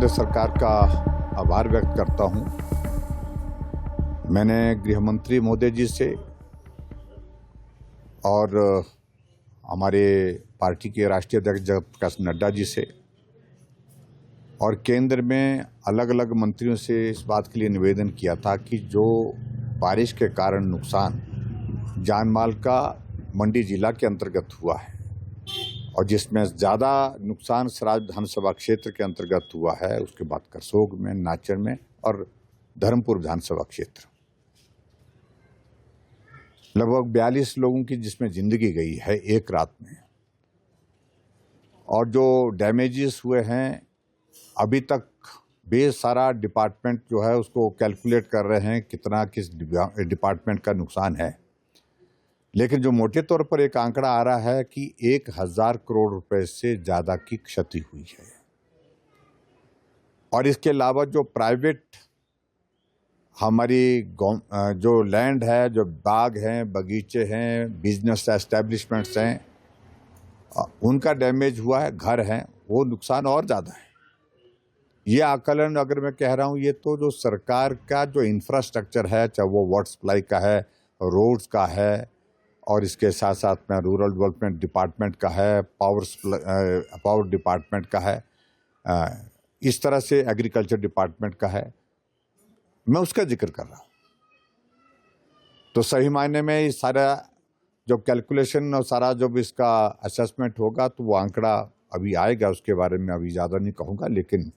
केंद्र सरकार का आभार व्यक्त करता हूं। मैंने गृह मंत्री महोदय जी से और हमारे पार्टी के राष्ट्रीय अध्यक्ष जगत प्रकाश नड्डा जी से और केंद्र में अलग अलग मंत्रियों से इस बात के लिए निवेदन किया था कि जो बारिश के कारण नुकसान जान माल का मंडी जिला के अंतर्गत हुआ है और जिसमें ज़्यादा नुकसान सराज विधानसभा क्षेत्र के अंतर्गत हुआ है, उसके बाद करसोग में, नाचन में और धर्मपुर विधानसभा क्षेत्र, लगभग 42 लोगों की जिसमें जिंदगी गई है एक रात में। और जो डैमेजेस हुए हैं अभी तक बेसारा डिपार्टमेंट जो है उसको कैलकुलेट कर रहे हैं कितना किस डिपार्टमेंट का नुकसान है, लेकिन जो मोटे तौर पर एक आंकड़ा आ रहा है कि 1000 करोड़ रुपए से ज़्यादा की क्षति हुई है। और इसके अलावा जो प्राइवेट हमारी जो लैंड है, जो बाग हैं, बगीचे हैं, बिजनेस एस्टेब्लिशमेंट्स हैं, उनका डैमेज हुआ है, घर हैं, वो नुकसान और ज़्यादा है। ये आकलन अगर मैं कह रहा हूँ, ये तो जो सरकार का जो इंफ्रास्ट्रक्चर है, चाहे वो वाटर सप्लाई का है, रोड्स का है, और इसके साथ साथ में रूरल डेवलपमेंट डिपार्टमेंट का है, पावर डिपार्टमेंट का है, इस तरह से एग्रीकल्चर डिपार्टमेंट का है, मैं उसका जिक्र कर रहा हूँ। तो सही मायने में ये सारा जो कैलकुलेशन और सारा जब इसका असेसमेंट होगा तो वो आंकड़ा अभी आएगा, उसके बारे में अभी ज़्यादा नहीं कहूँगा। लेकिन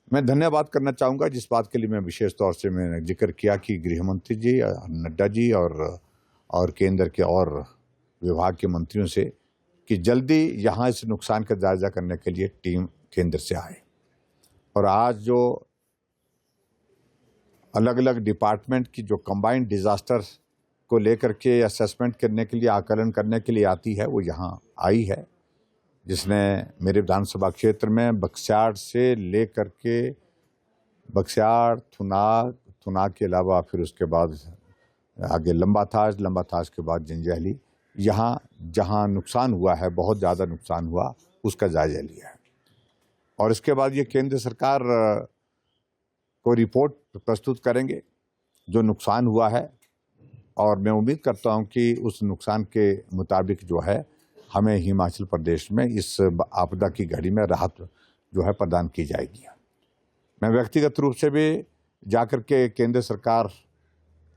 मैं धन्यवाद करना चाहूँगा जिस बात के लिए मैं विशेष तौर से मैंने जिक्र किया कि गृह मंत्री जी, नड्डा जी और केंद्र के और विभाग के मंत्रियों से कि जल्दी यहाँ इस नुकसान का जायजा करने के लिए टीम केंद्र से आए। और आज जो अलग अलग डिपार्टमेंट की जो कंबाइंड डिजास्टर को लेकर के असेसमेंट करने के लिए, आकलन करने के लिए आती है, वो यहाँ आई है, जिसने मेरे विधानसभा क्षेत्र में बक्स्याड़ से लेकर के बक्स्याड़, थुनाग के अलावा फिर उसके बाद आगे लंबाथाज के बाद जंजैहली, यहाँ जहाँ नुकसान हुआ है, बहुत ज़्यादा नुकसान हुआ, उसका जायजा लिया है। और इसके बाद ये केंद्र सरकार को रिपोर्ट प्रस्तुत करेंगे जो नुकसान हुआ है, और मैं उम्मीद करता हूँ कि उस नुकसान के मुताबिक जो है हमें हिमाचल प्रदेश में इस आपदा की घड़ी में राहत जो है प्रदान की जाएगी। मैं व्यक्तिगत रूप से भी जाकर के केंद्र सरकार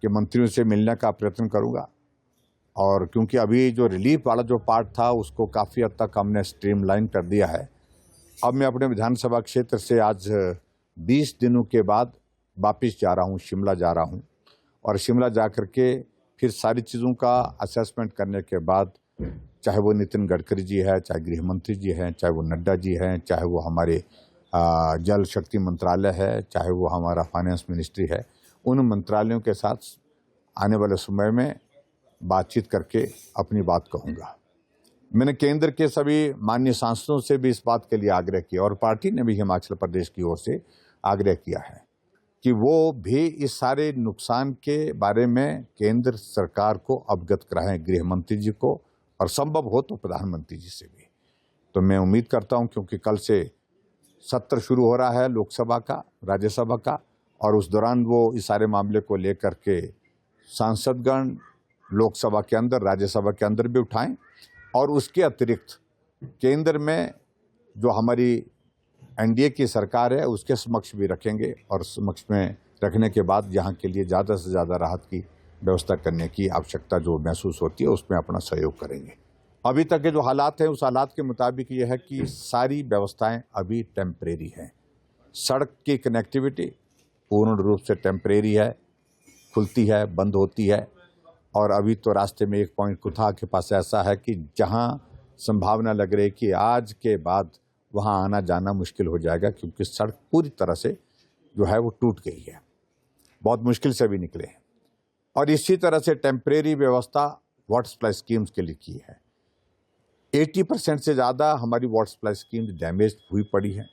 के मंत्रियों से मिलने का प्रयत्न करूंगा, और क्योंकि अभी जो रिलीफ वाला जो पार्ट था उसको काफ़ी हद तक हमने स्ट्रीमलाइन कर दिया है। अब मैं अपने विधानसभा क्षेत्र से आज 20 दिनों के बाद वापस जा रहा हूं, शिमला जा रहा हूं, और शिमला जा कर के फिर सारी चीज़ों का असेसमेंट करने के बाद, चाहे वो नितिन गडकरी जी है, चाहे गृह मंत्री जी हैं, चाहे वो नड्डा जी हैं, चाहे वो हमारे जल शक्ति मंत्रालय है, चाहे वो हमारा फाइनेंस मिनिस्ट्री है, उन मंत्रालयों के साथ आने वाले समय में बातचीत करके अपनी बात कहूँगा। मैंने केंद्र के सभी माननीय सांसदों से भी इस बात के लिए आग्रह किया, और पार्टी ने भी हिमाचल प्रदेश की ओर से आग्रह किया है कि वो भी इस सारे नुकसान के बारे में केंद्र सरकार को अवगत कराएं, गृह मंत्री जी को, और संभव हो तो प्रधानमंत्री जी से भी। तो मैं उम्मीद करता हूं, क्योंकि कल से सत्र शुरू हो रहा है लोकसभा का, राज्यसभा का, और उस दौरान वो इस सारे मामले को लेकर के सांसदगण लोकसभा के अंदर, राज्यसभा के अंदर भी उठाएं, और उसके अतिरिक्त केंद्र में जो हमारी एनडीए की सरकार है उसके समक्ष भी रखेंगे, और समक्ष में रखने के बाद यहाँ के लिए ज़्यादा से ज़्यादा राहत की व्यवस्था करने की आवश्यकता जो महसूस होती है उसमें अपना सहयोग करेंगे। अभी तक के जो हालात हैं उस हालात के मुताबिक ये है कि सारी व्यवस्थाएं अभी टेम्परेरी हैं। सड़क की कनेक्टिविटी पूर्ण रूप से टेम्परेरी है, खुलती है, बंद होती है, और अभी तो रास्ते में एक पॉइंट कुथा के पास ऐसा है कि जहां संभावना लग रही है कि आज के बाद वहां आना जाना मुश्किल हो जाएगा, क्योंकि सड़क पूरी तरह से जो है वो टूट गई है, बहुत मुश्किल से भी निकले हैं। और इसी तरह से टेम्परेरी व्यवस्था वाटर सप्लाई स्कीम्स के लिए की है। 80% से ज़्यादा हमारी वाटर सप्लाई स्कीम्स डैमेज हुई पड़ी हैं,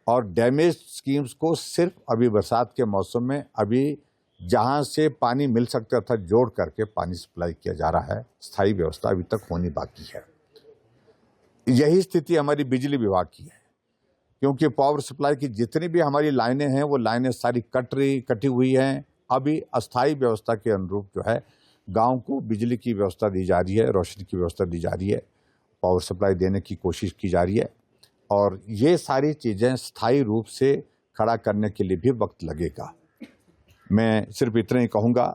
और डैमेज स्कीम्स को सिर्फ अभी बरसात के मौसम में अभी जहां से पानी मिल सकता था जोड़ करके पानी सप्लाई किया जा रहा है। स्थायी व्यवस्था अभी तक होनी बाकी है। यही स्थिति हमारी बिजली विभाग की है। क्योंकि पावर सप्लाई की जितनी भी हमारी लाइनें हैं वो लाइनें सारी कटी हुई हैं। अभी अस्थायी व्यवस्था के अनुरूप जो है गांव को बिजली की व्यवस्था दी जा रही है, रोशनी की व्यवस्था दी जा रही है, पावर सप्लाई देने की कोशिश की जा रही है और ये सारी चीज़ें स्थायी रूप से खड़ा करने के लिए भी वक्त लगेगा। मैं सिर्फ इतना ही कहूँगा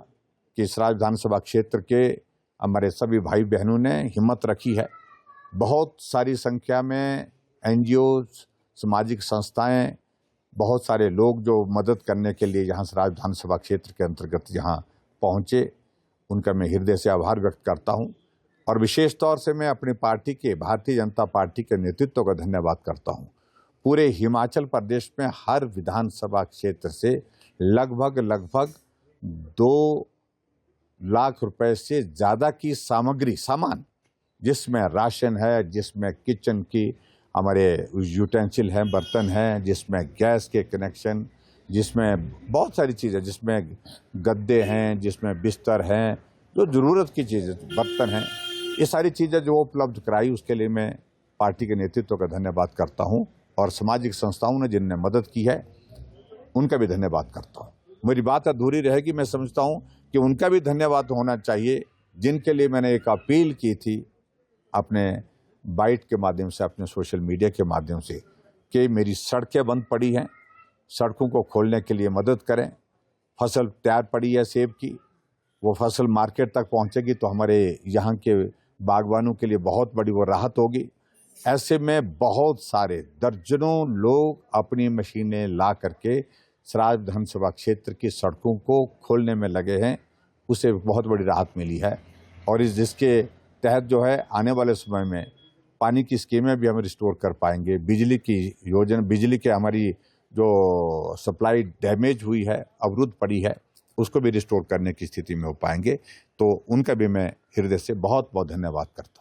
कि सराज विधानसभा क्षेत्र के हमारे सभी भाई बहनों ने हिम्मत रखी है। बहुत सारी संख्या में NGOs, सामाजिक संस्थाएं, बहुत सारे लोग जो मदद करने के लिए यहाँ सराज विधानसभा क्षेत्र के अंतर्गत यहाँ पहुँचे, उनका मैं हृदय से आभार व्यक्त करता हूँ। और विशेष तौर से मैं अपनी पार्टी के, भारतीय जनता पार्टी के नेतृत्व का धन्यवाद करता हूँ। पूरे हिमाचल प्रदेश में हर विधानसभा क्षेत्र से लगभग 2 लाख रुपए से ज़्यादा की सामान, जिसमें राशन है, जिसमें किचन की हमारे यूटेंसिल हैं, बर्तन हैं, जिसमें गैस के कनेक्शन, जिसमें बहुत सारी चीज़ें, जिसमें गद्दे हैं, जिसमें बिस्तर हैं, जो ज़रूरत की चीज़ें, बर्तन हैं, ये सारी चीज़ें जो उपलब्ध कराई, उसके लिए मैं पार्टी के नेतृत्व का धन्यवाद करता हूँ और सामाजिक संस्थाओं ने जिनने मदद की है उनका भी धन्यवाद करता हूँ। मेरी बात अधूरी रहेगी, मैं समझता हूँ कि उनका भी धन्यवाद होना चाहिए जिनके लिए मैंने एक अपील की थी अपने बाइट के माध्यम से, अपने सोशल मीडिया के माध्यम से, कि मेरी सड़कें बंद पड़ी हैं, सड़कों को खोलने के लिए मदद करें। फसल तैयार पड़ी है सेब की, वो फसल मार्केट तक पहुंचेगी तो हमारे यहाँ के बागवानों के लिए बहुत बड़ी वो राहत होगी। ऐसे में बहुत सारे दर्जनों लोग अपनी मशीनें ला करके सराज विधानसभा क्षेत्र की सड़कों को खोलने में लगे हैं, उसे बहुत बड़ी राहत मिली है। और जिसके तहत जो है आने वाले समय में पानी की स्कीमें भी हम रिस्टोर कर पाएंगे। बिजली की योजना, बिजली के हमारी जो सप्लाई डैमेज हुई है, अवरुद्ध पड़ी है, उसको भी रिस्टोर करने की स्थिति में हो पाएंगे। तो उनका भी मैं हृदय से बहुत बहुत धन्यवाद करता हूँ।